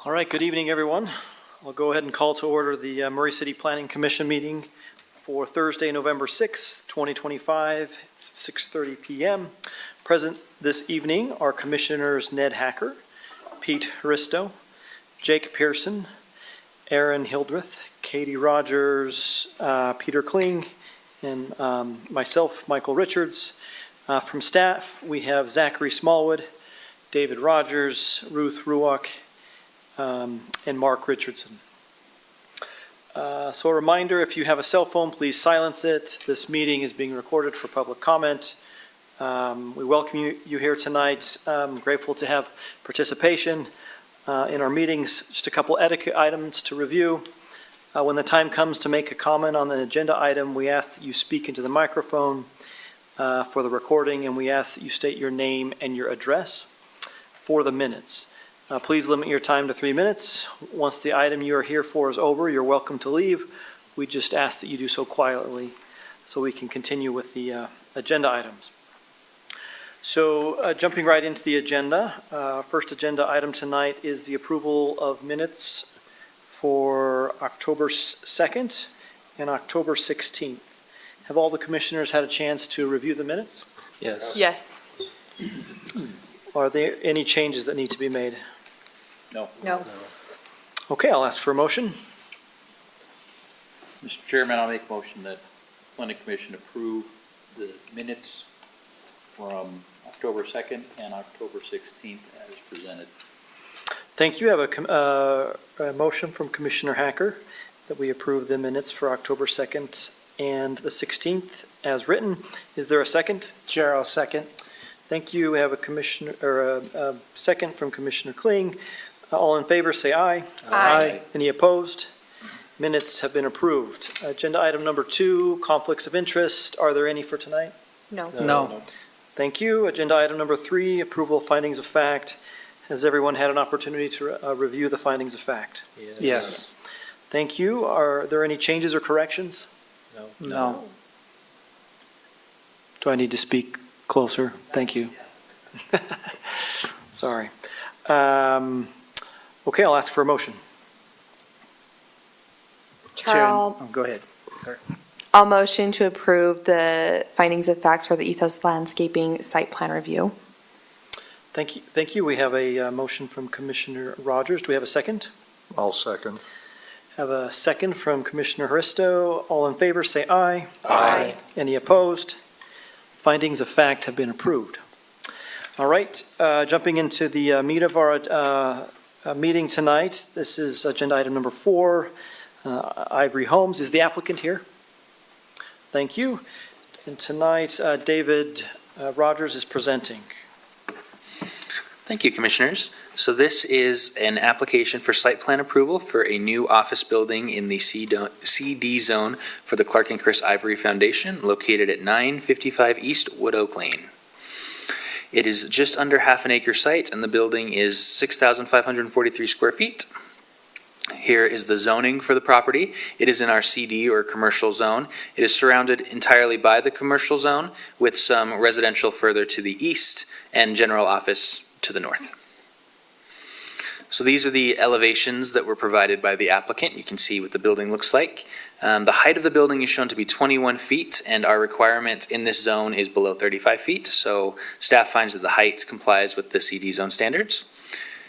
All right, good evening, everyone. I'll go ahead and call to order the Murray City Planning Commission meeting for Thursday, November 6th, 2025. It's 6:30 p.m. Present this evening are Commissioners Ned Hacker, Pete Hristo, Jake Pearson, Aaron Hildreth, Katie Rogers, Peter Kling, and myself, Michael Richards. From staff, we have Zachary Smallwood, David Rogers, Ruth Ruock, and Mark Richardson. So a reminder, if you have a cell phone, please silence it. This meeting is being recorded for public comment. We welcome you here tonight. I'm grateful to have participation in our meetings. Just a couple etiquette items to review. When the time comes to make a comment on an agenda item, we ask that you speak into the microphone for the recording, and we ask that you state your name and your address for the minutes. Please limit your time to 3 minutes. Once the item you are here for is over, you're welcome to leave. We just ask that you do so quietly so we can continue with the agenda items. So jumping right into the agenda, first agenda item tonight is the approval of minutes for October 2nd and October 16th. Have all the commissioners had a chance to review the minutes? Yes. Yes. Are there any changes that need to be made? No. Okay, I'll ask for a motion. Mr. Chairman, I'll make a motion that the Planning Commission approve the minutes from October 2nd and October 16th as presented. Thank you. I have a motion from Commissioner Hacker that we approve the minutes for October 2nd and the 16th as written. Is there a second? Chair, I'll second. Thank you. We have a second from Commissioner Kling. All in favor, say aye. Aye. Any opposed? Minutes have been approved. Agenda item number 2, conflicts of interest. Are there any for tonight? No. No. Thank you. Agenda item number 3, approval of findings of fact. Has everyone had an opportunity to review the findings of fact? Yes. Thank you. Are there any changes or corrections? No. Do I need to speak closer? Thank you. Sorry. Okay, I'll ask for a motion. Chair, Chair, go ahead. I'll motion to approve the findings of facts for the Ethos Landscaping Site Plan Review. Thank you. Thank you. We have a motion from Commissioner Rogers. Do we have a second? I'll second. Have a second from Commissioner Hristo. All in favor, say aye. Aye. Any opposed? Findings of fact have been approved. All right, jumping into the meat of our meeting tonight. This is agenda item number 4. Ivory Homes. Is the applicant here? Thank you. And tonight, David Rogers is presenting. Thank you, Commissioners. So this is an application for site plan approval for a new office building in the CD zone for the Clark and Chris Ivory Foundation, located at 955 East Wood Oak Lane. It is just under half an acre site, and the building is 6,543 square feet. Here is the zoning for the property. It is in our CD or commercial zone. It is surrounded entirely by the commercial zone with some residential further to the east and general office to the north. So these are the elevations that were provided by the applicant. You can see what the building looks like. The height of the building is shown to be 21 feet, and our requirement in this zone is below 35 feet. So staff finds that the height complies with the CD zone standards.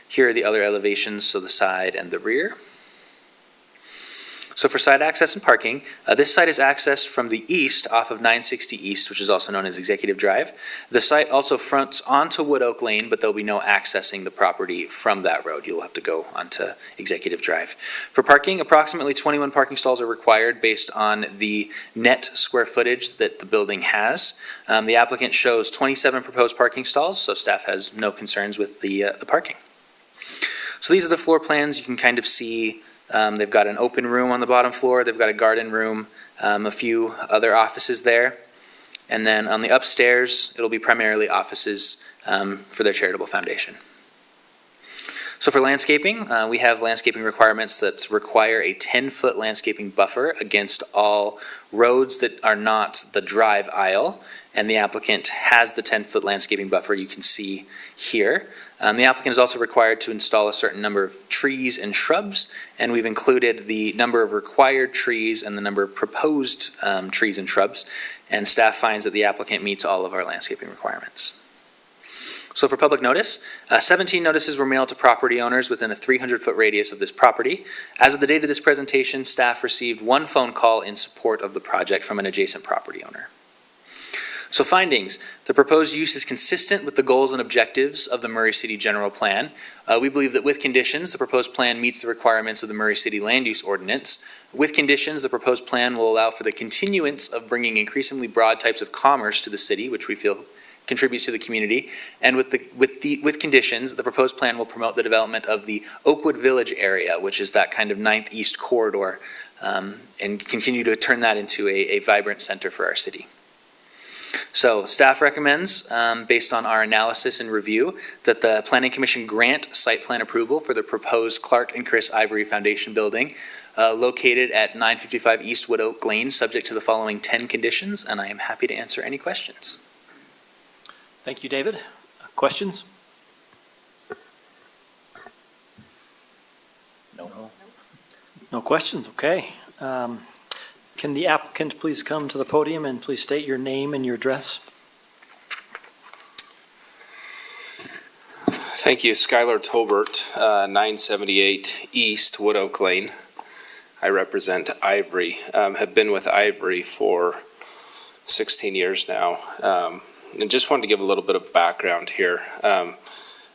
Here are the other elevations, so the side and the rear. So for site access and parking, this site is accessed from the east off of 960 East, which is also known as Executive Drive. The site also fronts onto Wood Oak Lane, but there'll be no accessing the property from that road. You'll have to go onto Executive Drive. For parking, approximately 21 parking stalls are required based on the net square footage that the building has. The applicant shows 27 proposed parking stalls, so staff has no concerns with the parking. So these are the floor plans. You can kind of see they've got an open room on the bottom floor. They've got a garden room, a few other offices there. And then on the upstairs, it'll be primarily offices for their charitable foundation. So for landscaping, we have landscaping requirements that require a 10-foot landscaping buffer against all roads that are not the drive aisle, and the applicant has the 10-foot landscaping buffer you can see here. The applicant is also required to install a certain number of trees and shrubs, and we've included the number of required trees and the number of proposed trees and shrubs, and staff finds that the applicant meets all of our landscaping requirements. So for public notice, 17 notices were mailed to property owners within a 300-foot radius of this property. As of the date of this presentation, staff received 1 phone call in support of the project from an adjacent property owner. So findings, the proposed use is consistent with the goals and objectives of the Murray City General Plan. We believe that with conditions, the proposed plan meets the requirements of the Murray City Land Use Ordinance. With conditions, the proposed plan will allow for the continuance of bringing increasingly broad types of commerce to the city, which we feel contributes to the community. And with conditions, the proposed plan will promote the development of the Oakwood Village area, which is that kind of 9th East corridor, and continue to turn that into a vibrant center for our city. So staff recommends, based on our analysis and review, that the Planning Commission grant site plan approval for the proposed Clark and Chris Ivory Foundation building located at 955 East Wood Oak Lane, subject to the following 10 conditions, and I am happy to answer any questions. Thank you, David. Questions? No. No questions, okay. Can the applicant please come to the podium and please state your name and your address? Thank you. Skylar Tolbert, 978 East Wood Oak Lane. I represent Ivory. Have been with Ivory for 16 years now. And just wanted to give a little bit of background here. I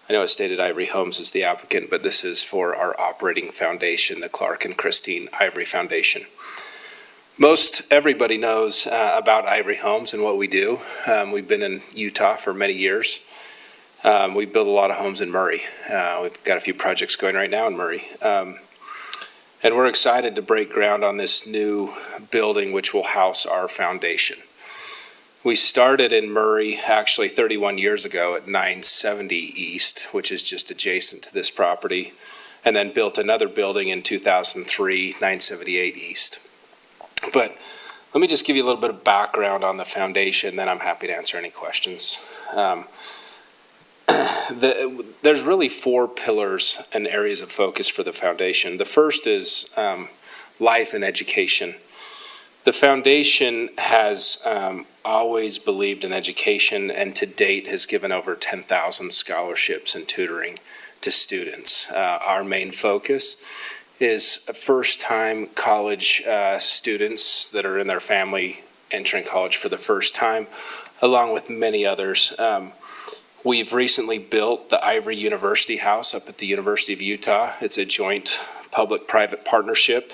know it stated Ivory Homes is the applicant, but this is for our operating foundation, the Clark and Christine Ivory Foundation. Most everybody knows about Ivory Homes and what we do. We've been in Utah for many years. We build a lot of homes in Murray. We've got a few projects going right now in Murray. And we're excited to break ground on this new building which will house our foundation. We started in Murray actually 31 years ago at 970 East, which is just adjacent to this property, and then built another building in 2003, 978 East. But let me just give you a little bit of background on the foundation, then I'm happy to answer any questions. There's really 4 pillars and areas of focus for the foundation. The first is life and education. The foundation has always believed in education, and to date has given over 10,000 scholarships and tutoring to students. Our main focus is first-time college students that are in their family entering college for the first time, along with many others. We've recently built the Ivory University House up at the University of Utah. It's a joint public-private partnership.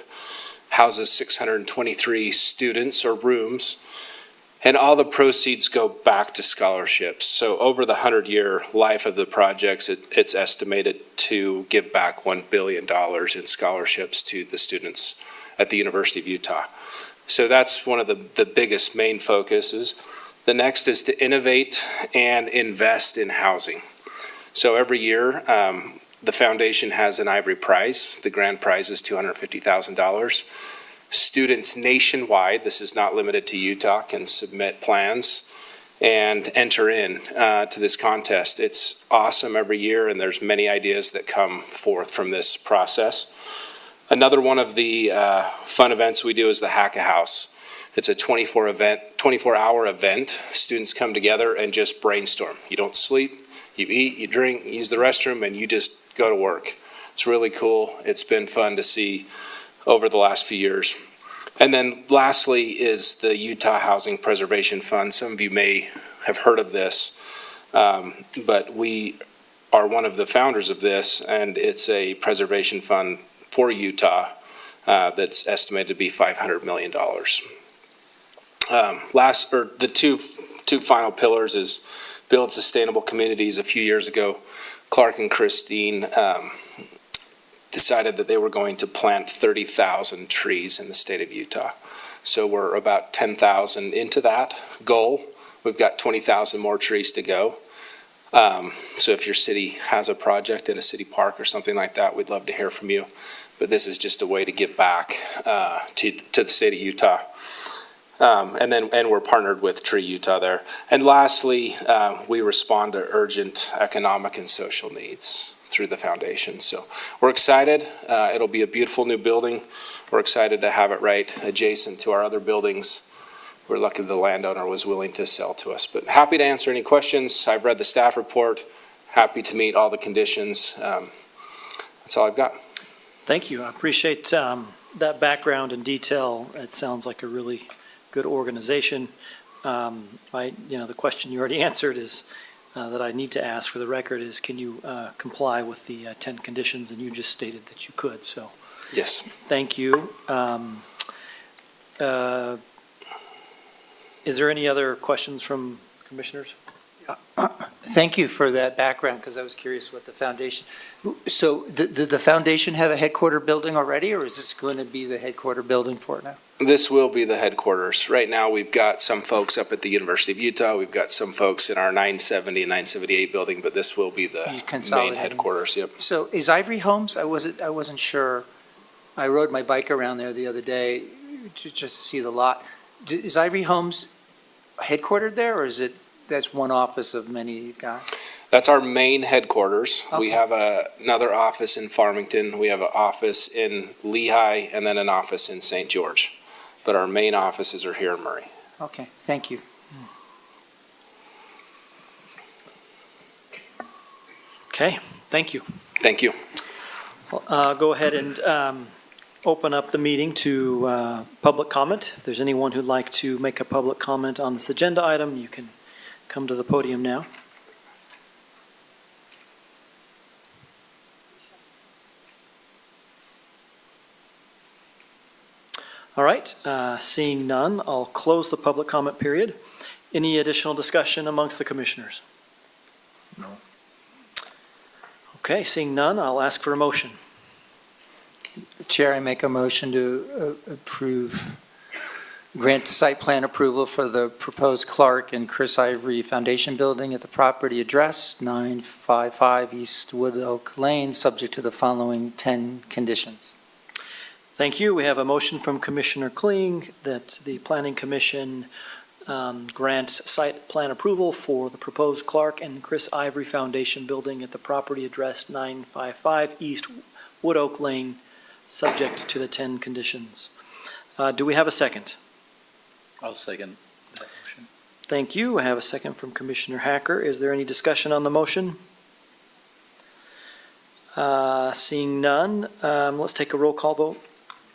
Houses 623 students or rooms, and all the proceeds go back to scholarships. So over the 100-year life of the projects, it's estimated to give back $1 billion in scholarships to the students at the University of Utah. So that's one of the biggest main focuses. The next is to innovate and invest in housing. So every year, the foundation has an Ivory Prize. The grand prize is $250,000. Students nationwide, this is not limited to Utah, can submit plans and enter in to this contest. It's awesome every year, and there's many ideas that come forth from this process. Another one of the fun events we do is the Hack-A-House. It's a 24-hour event. Students come together and just brainstorm. You don't sleep, you eat, you drink, you use the restroom, and you just go to work. It's really cool. It's been fun to see over the last few years. And then lastly is the Utah Housing Preservation Fund. Some of you may have heard of this, but we are one of the founders of this, and it's a preservation fund for Utah that's estimated to be $500 million. The two final pillars is build sustainable communities. A few years ago, Clark and Christine decided that they were going to plant 30,000 trees in the state of Utah. So we're about 10,000 into that goal. We've got 20,000 more trees to go. So if your city has a project in a city park or something like that, we'd love to hear from you. But this is just a way to give back to the state of Utah. And we're partnered with Tree Utah there. And lastly, we respond to urgent economic and social needs through the foundation. So we're excited. It'll be a beautiful new building. We're excited to have it right adjacent to our other buildings. We're lucky the landowner was willing to sell to us. But happy to answer any questions. I've read the staff report. Happy to meet all the conditions. That's all I've got. Thank you. I appreciate that background and detail. It sounds like a really good organization. The question you already answered is that I need to ask for the record is, can you comply with the 10 conditions? And you just stated that you could, so Yes. thank you. Is there any other questions from commissioners? Thank you for that background, because I was curious what the foundation, so did the foundation have a headquarter building already, or is this going to be the headquarter building for it now? This will be the headquarters. Right now, we've got some folks up at the University of Utah. We've got some folks in our 970 and 978 building, but this will be the You main consolidating. headquarters. Yep. So is Ivory Homes, I wasn't sure, I rode my bike around there the other day just to see the lot. Is Ivory Homes headquartered there, or is it, that's one office of many you've got? That's our main headquarters. We Okay. have another office in Farmington. We have an office in Lehigh and then an office in St. George. But our main offices are here in Murray. Okay, thank you. Okay, thank you. Thank you. Go ahead and open up the meeting to public comment. If there's anyone who'd like to make a public comment on this agenda item, you can come to the podium now. All right, seeing none, I'll close the public comment period. Any additional discussion amongst the commissioners? No. Okay, seeing none, I'll ask for a motion. Chair, I make a motion to grant site plan approval for the proposed Clark and Chris Ivory Foundation Building at the property address 955 East Wood Oak Lane, subject to the following 10 conditions. Thank you. We have a motion from Commissioner Kling that the Planning Commission grants site plan approval for the proposed Clark and Chris Ivory Foundation Building at the property address 955 East Wood Oak Lane, subject to the 10 conditions. Do we have a second? I'll second that motion. Thank you. I have a second from Commissioner Hacker. Is there any discussion on the motion? Seeing none, let's take a roll call vote.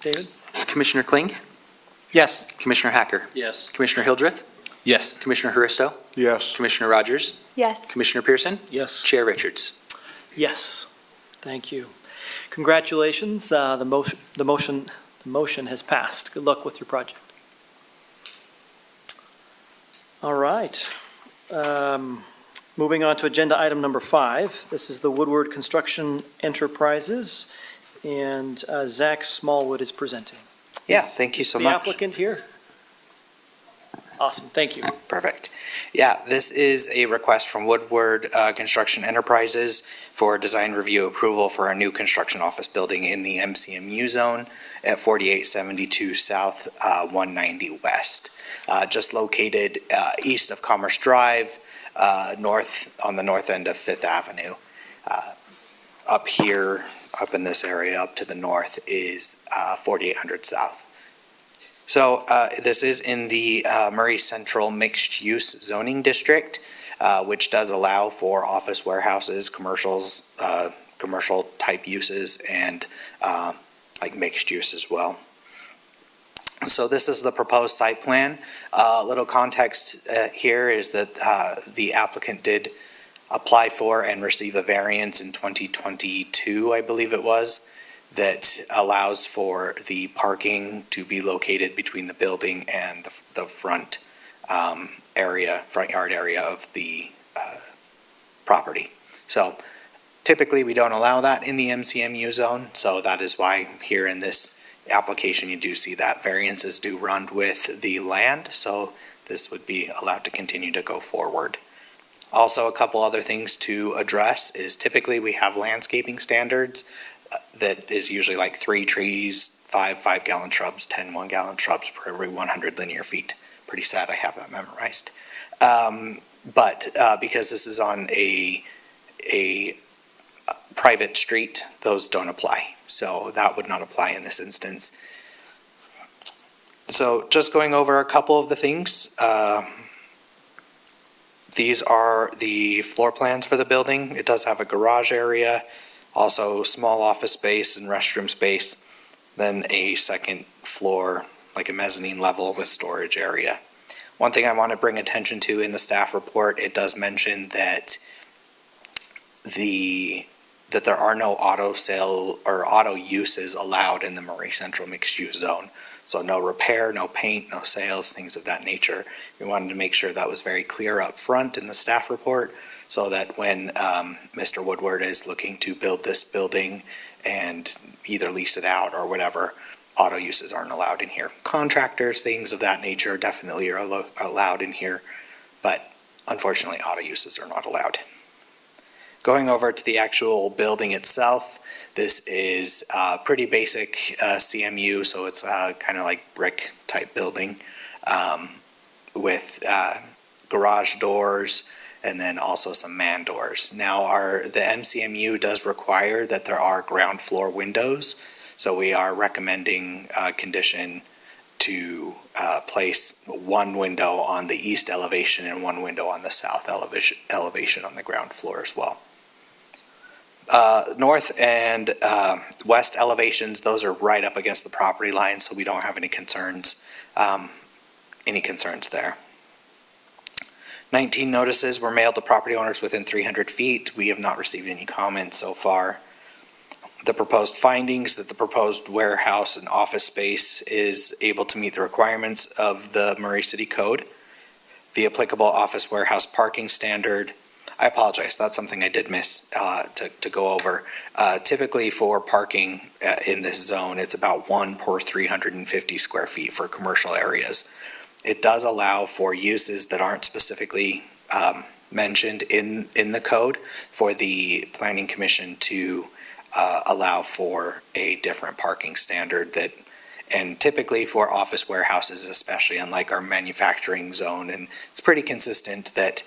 David? Commissioner Kling, Yes. Commissioner Hacker, Yes. Commissioner Hildreth, Yes. Commissioner Haristo, Yes. Commissioner Rogers, Yes. Commissioner Pearson, Yes. Chair Richards. Yes. Thank you. Congratulations. The motion has passed. Good luck with your project. All right. Moving on to agenda item number 5. This is the Woodward Construction Enterprises, and Zach Smallwood is presenting. Yeah, Is thank you so the much. applicant here? Awesome, thank you. Perfect. Yeah, this is a request from Woodward Construction Enterprises for design review approval for a new construction office building in the MCMU zone at 4872 South, 190 West. Just located east of Commerce Drive, north, on the north end of Fifth Avenue. Up here, up in this area, up to the north is 4800 South. So this is in the Murray Central Mixed Use Zoning District, which does allow for office warehouses, commercials, commercial type uses, and like mixed use as well. So this is the proposed site plan. A little context here is that the applicant did apply for and receive a variance in 2022, I believe it was, that allows for the parking to be located between the building and the front yard area of the property. So typically, we don't allow that in the MCMU zone, so that is why here in this application, you do see that variances do run with the land, so this would be allowed to continue to go forward. Also, a couple other things to address is typically we have landscaping standards that is usually like 3 trees, 5 gallon shrubs, 10 1-gallon shrubs per every 100 linear feet. Pretty sad I have that memorized. But because this is on a private street, those don't apply. So that would not apply in this instance. So just going over a couple of the things. These are the floor plans for the building. It does have a garage area, also small office space and restroom space, then a second floor, like a mezzanine level with storage area. One thing I want to bring attention to in the staff report, it does mention that there are no auto sale or auto uses allowed in the Murray Central mixed use zone. So no repair, no paint, no sales, things of that nature. We wanted to make sure that was very clear up front in the staff report so that when Mr. Woodward is looking to build this building and either lease it out or whatever, auto uses aren't allowed in here. Contractors, things of that nature definitely are allowed in here, but unfortunately auto uses are not allowed. Going over to the actual building itself, this is pretty basic CMU, so it's kind of like brick type building with garage doors and then also some man doors. Now the MCMU does require that there are ground floor windows, so we are recommending condition to place one window on the east elevation and one window on the south elevation on the ground floor as well. North and west elevations, those are right up against the property line, so we don't have any concerns there. 19 notices were mailed to property owners within 300 feet. We have not received any comments so far. The proposed findings that the proposed warehouse and office space is able to meet the requirements of the Murray City Code. The applicable office warehouse parking standard. I apologize, that's something I did miss to go over. Typically for parking in this zone, it's about 1 per 350 square feet for commercial areas. It does allow for uses that aren't specifically mentioned in the code for the Planning Commission to allow for a different parking standard that, and typically for office warehouses, especially unlike our manufacturing zone, and it's pretty consistent that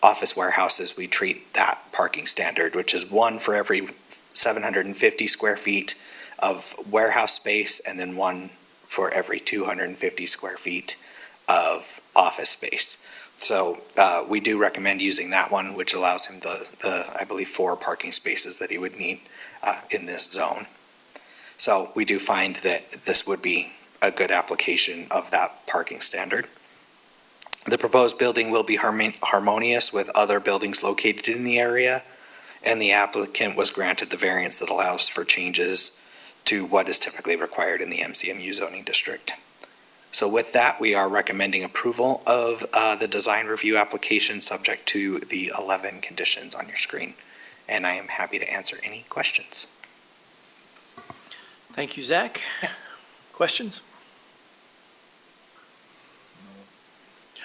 office warehouses, we treat that parking standard, which is 1 for every 750 square feet of warehouse space, and then 1 for every 250 square feet of office space. So we do recommend using that one, which allows him I believe 4 parking spaces that he would need in this zone. So we do find that this would be a good application of that parking standard. The proposed building will be harmonious with other buildings located in the area, and the applicant was granted the variance that allows for changes to what is typically required in the MCMU zoning district. So with that, we are recommending approval of the design review application subject to the 11 conditions on your screen. And I am happy to answer any questions. Thank you, Zach. Questions?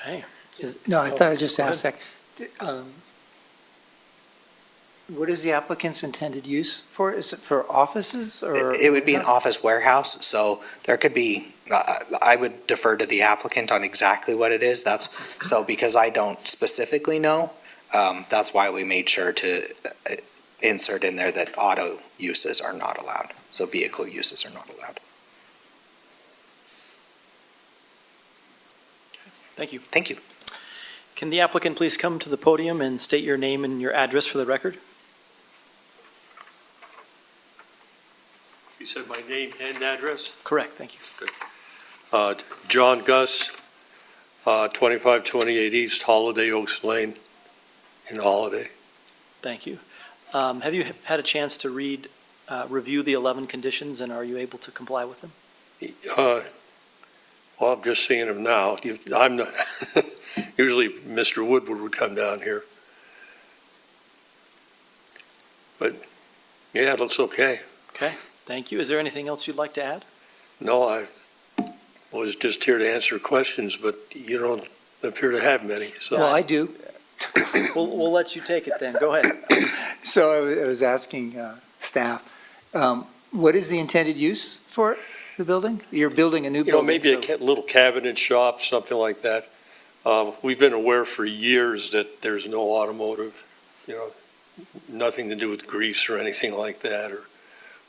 Okay. No, I thought I'd just Go ask Zach, what is the applicant's intended use for? Is it for offices or? It would be an office warehouse, so there could be, I would defer to the applicant on exactly what it is. So because I don't specifically know, that's why we made sure to insert in there that auto uses are not allowed. So vehicle uses are not allowed. Thank you. Thank you. Can the applicant please come to the podium and state your name and your address for the record? You said my name and address? Correct, thank you. John Gus, 2528 East Holiday Oaks Lane in Holiday. Thank you. Have you had a chance to review the 11 conditions, and are you able to comply with them? Well, I'm just seeing them now. I'm not, usually Mr. Woodward would come down here. But, yeah, it looks okay. Okay, thank you. Is there anything else you'd like to add? No, I was just here to answer questions, but you don't appear to have many, so. Well, I do. We'll let you take it then. Go ahead. So I was asking staff, what is the intended use for the building? You're building a new You know, building. maybe a so- little cabinet shop, something like that. We've been aware for years that there's no automotive, nothing to do with grease or anything like that,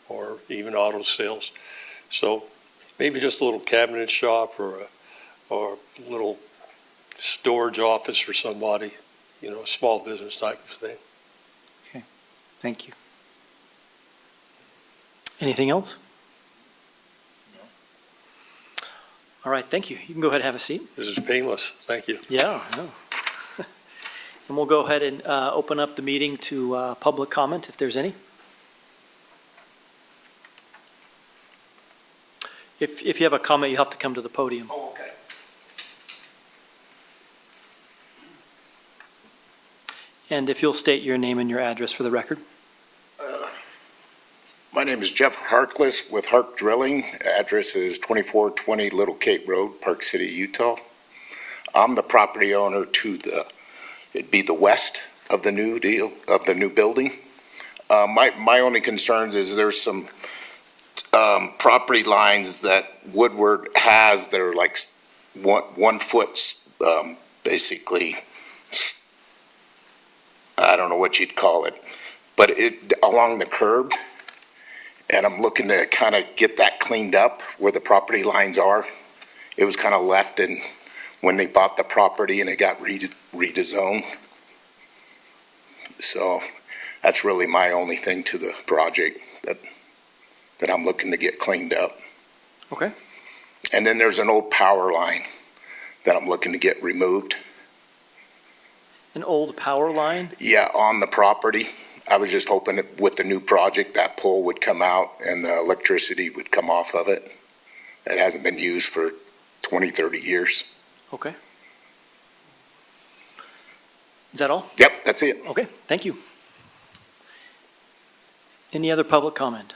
or even auto sales. So maybe just a little cabinet shop or a little storage office for somebody, a small business type of thing. Thank you. Anything else? No. All right, thank you. You can go ahead and have a seat. This is painless. Thank you. Yeah, I know. And we'll go ahead and open up the meeting to public comment, if there's any. If you have a comment, you have to come to the podium. Oh, okay. And if you'll state your name and your address for the record. My name is Jeff Harkless with Hark Drilling. Address is 2420 Little Cape Road, Park City, Utah. I'm the property owner to it'd be the west of the new building. My only concerns is there's some property lines that Woodward has that are like 1 foot, basically, I don't know what you'd call it, but along the curb. And I'm looking to kind of get that cleaned up where the property lines are. It was kind of left in when they bought the property and it got redesigned. So that's really my only thing to the project that I'm looking to get cleaned up. Okay. And then there's an old power line that I'm looking to get removed. An old power line? Yeah, on the property. I was just hoping that with the new project, that pole would come out and the electricity would come off of it. It hasn't been used for 20, 30 years. Okay. Is that all? Yep, that's it. Okay, thank you. Any other public comment?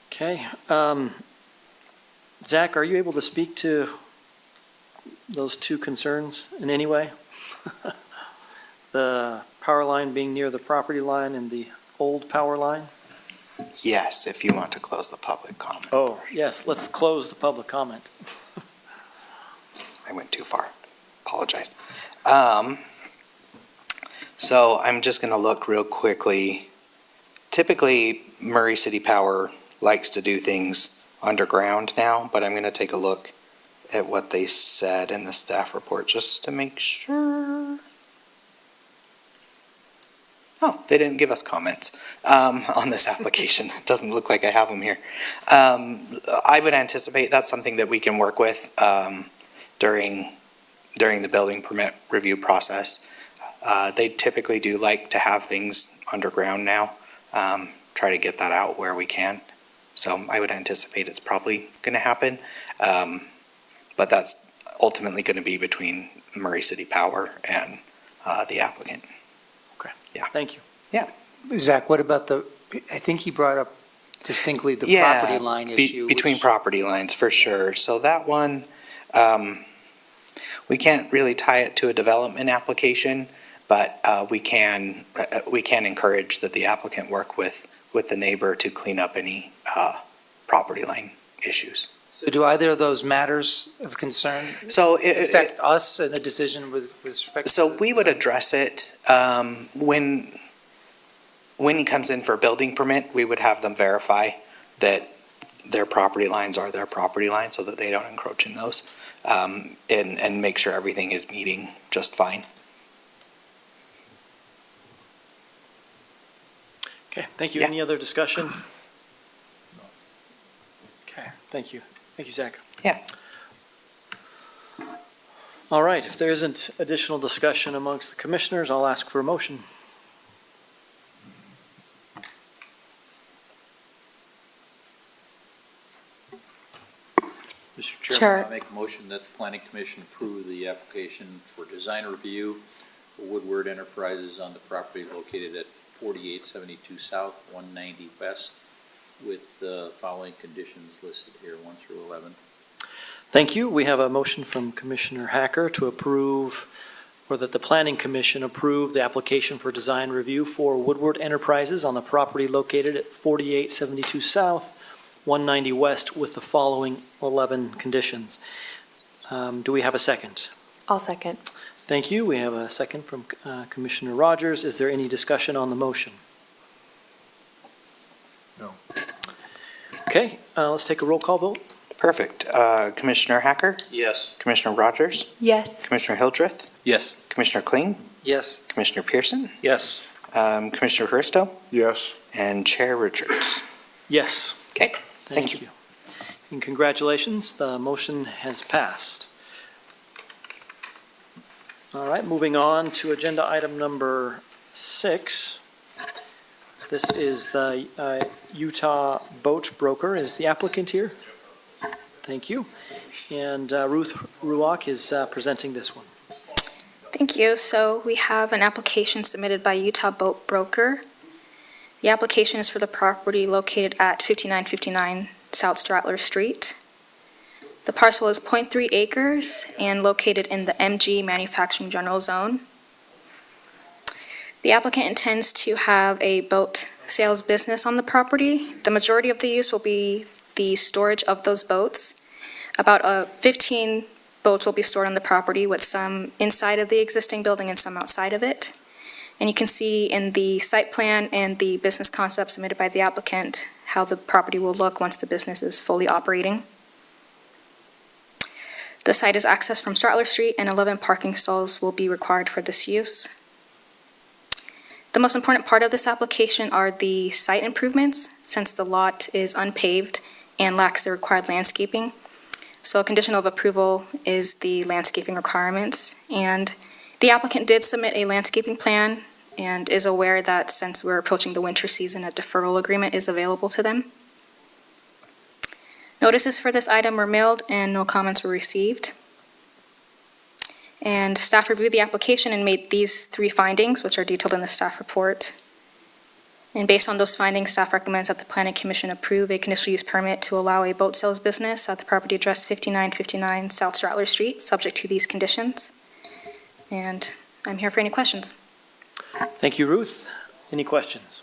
Okay, Zach, are you able to speak to those two concerns in any way? The power line being near the property line and the old power line? Yes, if you want to close the public comment. Oh, yes, let's close the public comment. I went too far. Apologize. So I'm just going to look real quickly. Typically, Murray City Power likes to do things underground now, but I'm going to take a look at what they said in the staff report just to make sure. Oh, they didn't give us comments on this application. It doesn't look like I have them here. I would anticipate that's something that we can work with during the building permit review process. They typically do like to have things underground now, try to get that out where we can. So I would anticipate it's probably going to happen. But that's ultimately going to be between Murray City Power and the applicant. Thank you. Zach, what about I think he brought up distinctly the Yeah, property line issue. Between which- property lines, for sure. So that one, we can't really tie it to a development application, but we can encourage that the applicant work with the neighbor to clean up any property line issues. So do either of those matters of concern So affect us in the decision with respect to? So we would address it when he comes in for a building permit. We would have them verify that their property lines are their property lines so that they don't encroach in those, and make sure everything is meeting just fine. Okay, thank you. Yeah. Any other discussion? Okay, thank you. Thank you, Zach. Yeah. All right, if there isn't additional discussion amongst the commissioners, I'll ask for a motion. Mr. Sure. Chairman, I make a motion that the planning commission approve the application for design review for Woodward Enterprises on the property located at 4872 South, 190 West, with the following conditions listed here, 1 through 11. Thank you. We have a motion from Commissioner Hacker to approve, or that the Planning Commission approve the application for design review for Woodward Enterprises on the property located at 4872 South, 190 West, with the following 11 conditions. Do we have a second? I'll second. Thank you. We have a second from Commissioner Rogers. Is there any discussion on the motion? No. Okay, let's take a roll call vote. Perfect. Commissioner Hacker, Yes. Commissioner Rogers, Yes. Commissioner Hildreth, Yes. Commissioner Kling, Yes. Commissioner Pearson, Yes. Commissioner Hristo, Yes. and Chair Richards. Yes. Okay, thank you. And congratulations, the motion has passed. All right, moving on to agenda item number 6. This is the Utah Boat Broker. Is the applicant here? Thank you. And Ruth Ruock is presenting this one. Thank you. So we have an application submitted by Utah Boat Broker. The application is for the property located at 5959 South Stratler Street. The parcel is 0.3 acres and located in the MG Manufacturing General Zone. The applicant intends to have a boat sales business on the property. The majority of the use will be the storage of those boats. About 15 boats will be stored on the property, with some inside of the existing building and some outside of it. And you can see in the site plan and the business concept submitted by the applicant how the property will look once the business is fully operating. The site is accessed from Stratler Street, and 11 parking stalls will be required for this use. The most important part of this application are the site improvements, since the lot is unpaved and lacks the required landscaping. So a condition of approval is the landscaping requirements. And the applicant did submit a landscaping plan and is aware that since we're approaching the winter season, a deferral agreement is available to them. Notices for this item were mailed and no comments were received. And staff reviewed the application and made these 3 findings, which are detailed in the staff report. And based on those findings, staff recommends that the Planning Commission approve a conditional use permit to allow a boat sales business at the property address 5959 South Stratler Street, subject to these conditions. And I'm here for any questions. Thank you, Ruth. Any questions?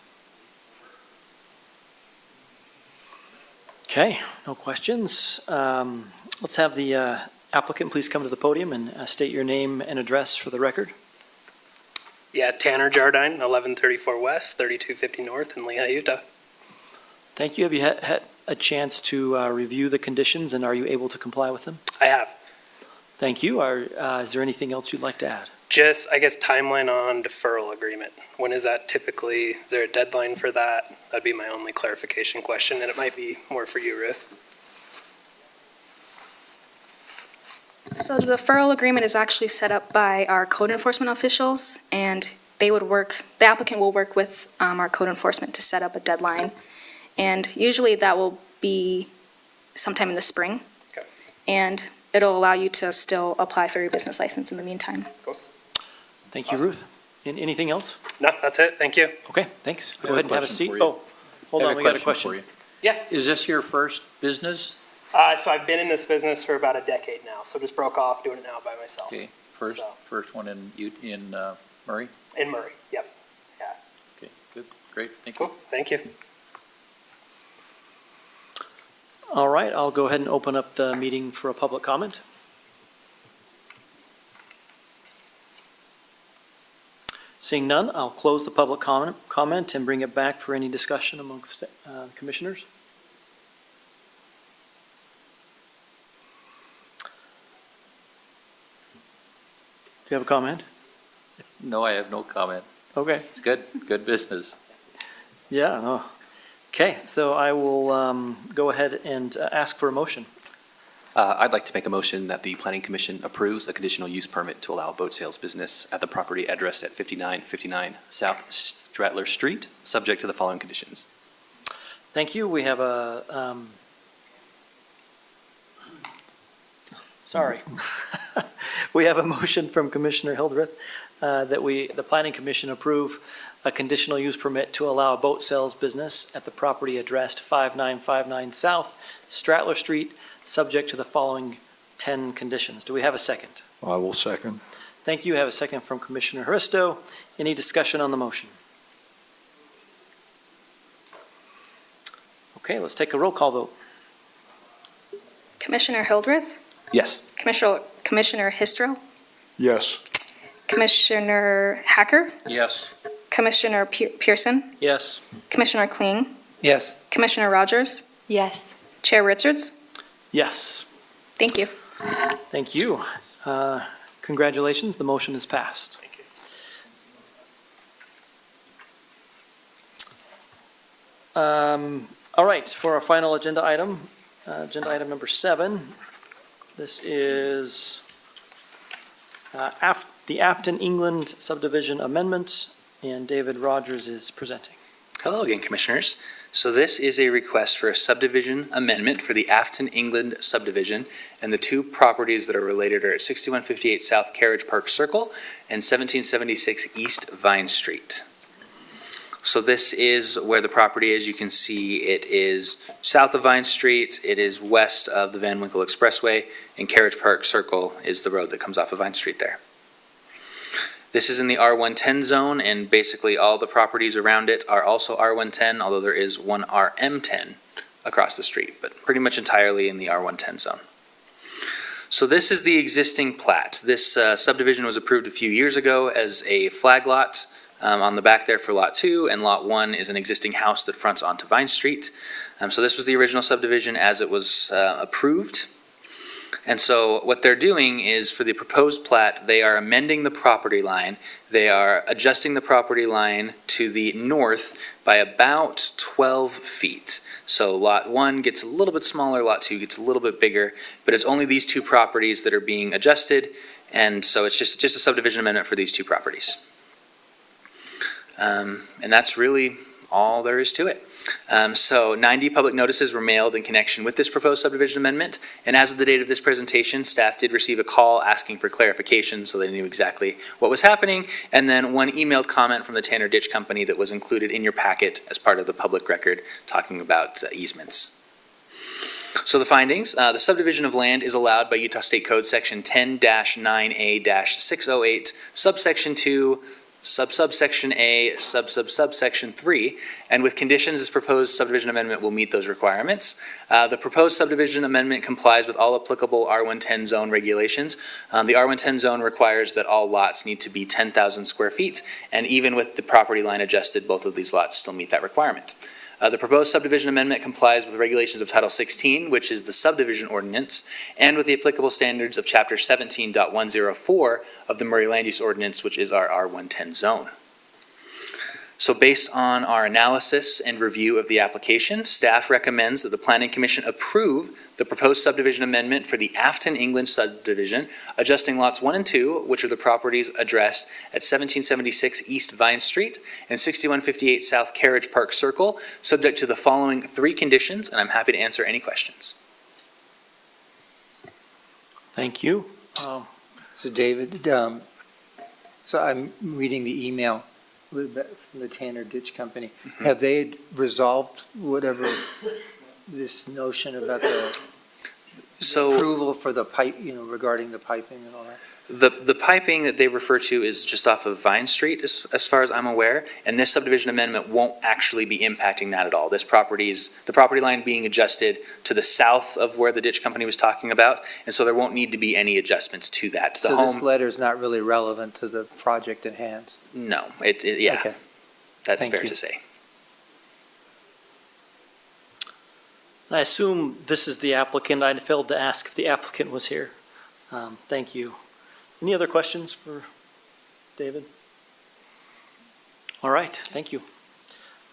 Okay, no questions. Let's have the applicant please come to the podium and state your name and address for the record. Yeah, Tanner Jardine, 1134 West, 3250 North in Lehigh, Utah. Thank you. Have you had a chance to review the conditions, and are you able to comply with them? I have. Thank you. Is there anything else you'd like to add? Just, I guess, timeline on deferral agreement. When is that typically, is there a deadline for that? That'd be my only clarification question, and it might be more for you, Ruth. So the deferral agreement is actually set up by our code enforcement officials, and the applicant will work with our code enforcement to set up a deadline. And usually that will be sometime in the spring. Okay. And it'll allow you to still apply for your business license in the meantime. Thank you, Awesome. Ruth. Anything else? No, that's it. Thank you. Okay, thanks. I Go have a ahead and have a question seat. for you. Oh, hold I on, have we got a question. for you. Yeah. Is this your first business? So I've been in this business for about a decade now, so just broke off doing it now by myself. Okay, So- first one in Murray? In Murray, yep. Okay, good, great, thank you. Cool, thank you. All right, I'll go ahead and open up the meeting for a public comment. Seeing none, I'll close the public comment and bring it back for any discussion amongst commissioners. Do you have a comment? No, I have no comment. Okay. It's good business. Yeah, no. Okay, so I will go ahead and ask for a motion. I'd like to make a motion that the Planning Commission approves a conditional use permit to allow boat sales business at the property addressed at 5959 South Stratler Street, subject to the following conditions. Thank you. We have a, sorry. We have a motion from Commissioner Hildreth that the Planning Commission approve a conditional use permit to allow a boat sales business at the property addressed 5959 South Stratler Street, subject to the following 10 conditions. Do we have a second? I will second. Thank you. I have a second from Commissioner Haristo. Any discussion on the motion? Okay, let's take a roll call vote. Commissioner Hildreth, Yes. Commissioner Histro, Yes. Commissioner Hacker, Yes. Commissioner Pearson, Yes. Commissioner Kling, Yes. Commissioner Rogers, Yes. Chair Richards. Yes. Thank you. Thank you. Congratulations, the motion is passed. Thank you. All right, for our final agenda item number 7. This is the Afton England subdivision amendment, and David Rogers is presenting. Hello again, Commissioners. So this is a request for a subdivision amendment for the Afton England subdivision, and the two properties that are related are at 6158 South Carriage Park Circle and 1776 East Vine Street. So this is where the property is. You can see it is south of Vine Street, it is west of the Van Winkle Expressway, and Carriage Park Circle is the road that comes off of Vine Street there. This is in the R110 zone, and basically all the properties around it are also R110, although there is one RM10 across the street, but pretty much entirely in the R110 zone. So this is the existing plat. This subdivision was approved a few years ago as a flag lot on the back there for Lot 2, and Lot 1 is an existing house that fronts onto Vine Street. So this was the original subdivision as it was approved. And so what they're doing is, for the proposed plat, they are amending the property line. They are adjusting the property line to the north by about 12 feet. So Lot 1 gets a little bit smaller, Lot 2 gets a little bit bigger, but it's only these two properties that are being adjusted, and so it's just a subdivision amendment for these two properties. And that's really all there is to it. So 90 public notices were mailed in connection with this proposed subdivision amendment, and as of the date of this presentation, staff did receive a call asking for clarification so they knew exactly what was happening, and then one emailed comment from the Tanner Ditch Company that was included in your packet as part of the public record talking about easements. So the findings, the subdivision of land is allowed by Utah State Code Section 10-9A-608, subsection 2, subsection A, subsection 3, and with conditions, this proposed subdivision amendment will meet those requirements. The proposed subdivision amendment complies with all applicable R110 zone regulations. The R110 zone requires that all lots need to be 10,000 square feet, and even with the property line adjusted, both of these lots still meet that requirement. The proposed subdivision amendment complies with the regulations of Title 16, which is the subdivision ordinance, and with the applicable standards of Chapter 17.104 of the Murray Land Use Ordinance, which is our R110 zone. So based on our analysis and review of the application, staff recommends that the Planning Commission approve the proposed subdivision amendment for the Afton England subdivision, adjusting lots 1 and 2, which are the properties addressed at 1776 East Vine Street and 6158 South Carriage Park Circle, subject to the following 3 conditions, and I'm happy to answer any questions. Thank you. So David, so I'm reading the email from the Tanner Ditch Company. Have they resolved whatever this notion about the approval for the pipe, regarding the piping and all that? The piping that they refer to is just off of Vine Street, as far as I'm aware, and this subdivision amendment won't actually be impacting that at all. The property line being adjusted to the south of where the ditch company was talking about, and so there won't need to be any adjustments to that. So this letter is not really relevant to the project at hand? No, Okay. That's Thank fair you. to say. I assume this is the applicant. I failed to ask if the applicant was here. Thank you. Any other questions for David? All right, thank you.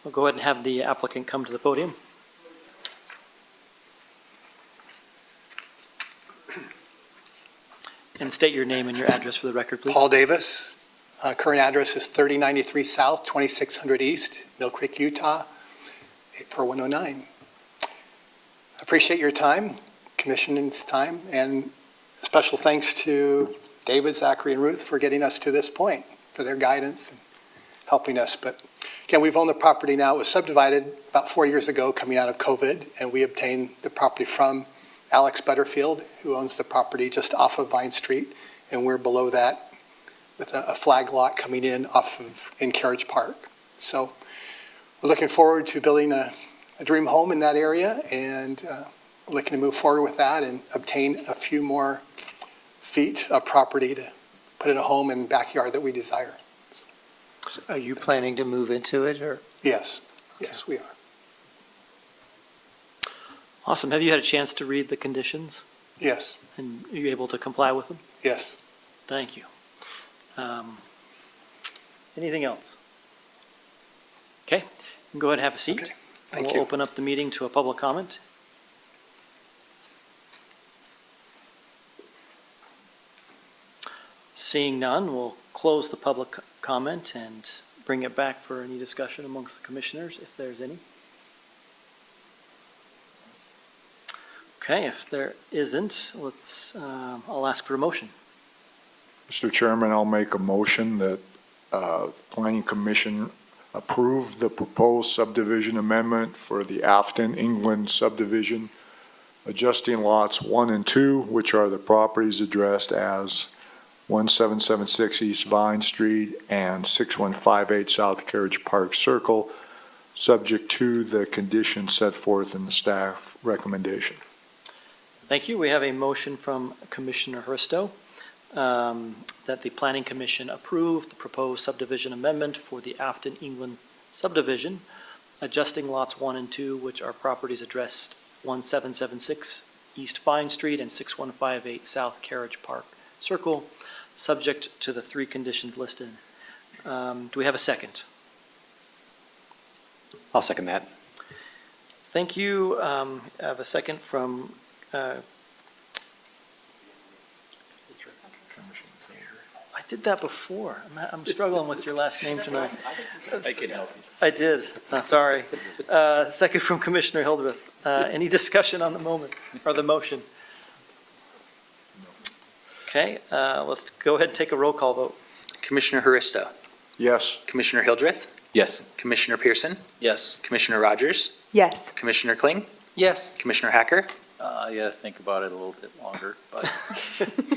We'll go ahead and have the applicant come to the podium. And state your name and your address for the record, please. Paul Davis. Current address is 3093 South, 2600 East, Mill Creek, Utah, 84109. Appreciate your time, Commission's time, and special thanks to David, Zachary, and Ruth for getting us to this point, for their guidance and helping us. But again, we've owned the property now. It was subdivided about 4 years ago coming out of COVID, and we obtained the property from Alex Butterfield, who owns the property just off of Vine Street, and we're below that with a flag lot coming in in Carriage Park. So we're looking forward to building a dream home in that area, and we're looking to move forward with that and obtain a few more feet of property to put in a home and backyard that we desire. Are you planning to move into it, or? Yes, we are. Awesome. Have you had a chance to read the conditions? Yes, And are you able to comply with them? yes. Thank you. Anything else? Okay, you can go ahead and have a seat. Okay, And thank we'll you. open up the meeting to a public comment. Seeing none, we'll close the public comment and bring it back for any discussion amongst the commissioners, if there's any. Okay, if there isn't, I'll ask for a motion. Mr. Chairman, I'll make a motion that Planning Commission approve the proposed subdivision amendment for the Afton England subdivision, adjusting lots 1 and 2, which are the properties addressed as 1776 East Vine Street and 6158 South Carriage Park Circle, subject to the conditions set forth in the staff recommendation. Thank you. We have a motion from Commissioner Hristo that the Planning Commission approve the proposed subdivision amendment for the Afton England subdivision, adjusting lots 1 and 2, which are properties addressed 1776 East Vine Street and 6158 South Carriage Park Circle, subject to the 3 conditions listed. Do we have a second? I'll second that. Thank you. I have a second from I did that before. I'm struggling with your last name tonight. I can help you. I did. Sorry. Second from Commissioner Hildreth. Any discussion on the moment or the motion? Okay, let's go ahead and take a roll call vote. Commissioner Haristo, Yes. Commissioner Hildreth, Yes. Commissioner Pearson, Yes. Commissioner Rogers, Yes. Commissioner Kling, Yes. Commissioner Hacker, Yeah, think about it a little bit longer, but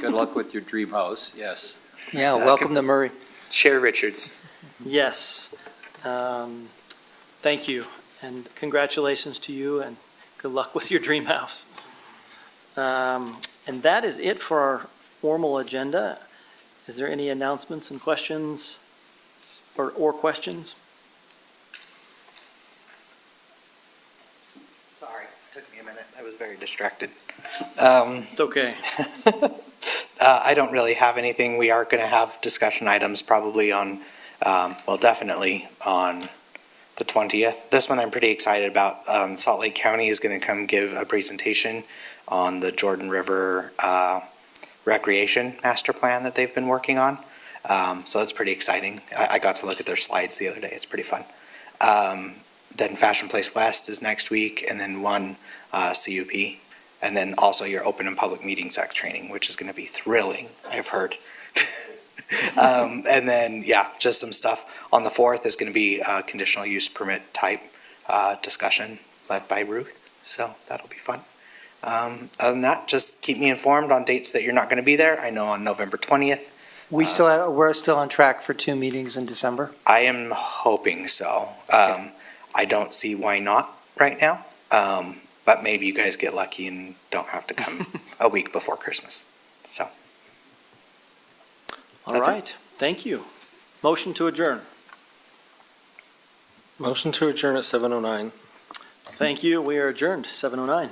good luck with your dream house, yes. Yeah, welcome to Murray. Chair Richards. Yes. Thank you, and congratulations to you, and good luck with your dream house. And that is it for our formal agenda. Is there any announcements and questions, or questions? Sorry, it took me a minute. I was very distracted. It's okay. I don't really have anything. We are going to have discussion items probably on, definitely on the 20th. This one I'm pretty excited about. Salt Lake County is going to come give a presentation on the Jordan River Recreation Master Plan that they've been working on. So that's pretty exciting. I got to look at their slides the other day. It's pretty fun. Then Fashion Place West is next week, and then one CUP. And then also your Open and Public Meetings Act training, which is going to be thrilling, I've heard. And then, just some stuff. On the 4th is going to be a conditional use permit type discussion led by Ruth. So that'll be fun. Other than that, just keep me informed on dates that you're not going to be there. I know on November 20th. We're still on track for 2 meetings in December? I am hoping so. I don't see why not right now. But maybe you guys get lucky and don't have to come a week before Christmas. So. All That's it. right, thank you. Motion to adjourn. Motion to adjourn at 7:09. Thank you. We are adjourned, 7:09.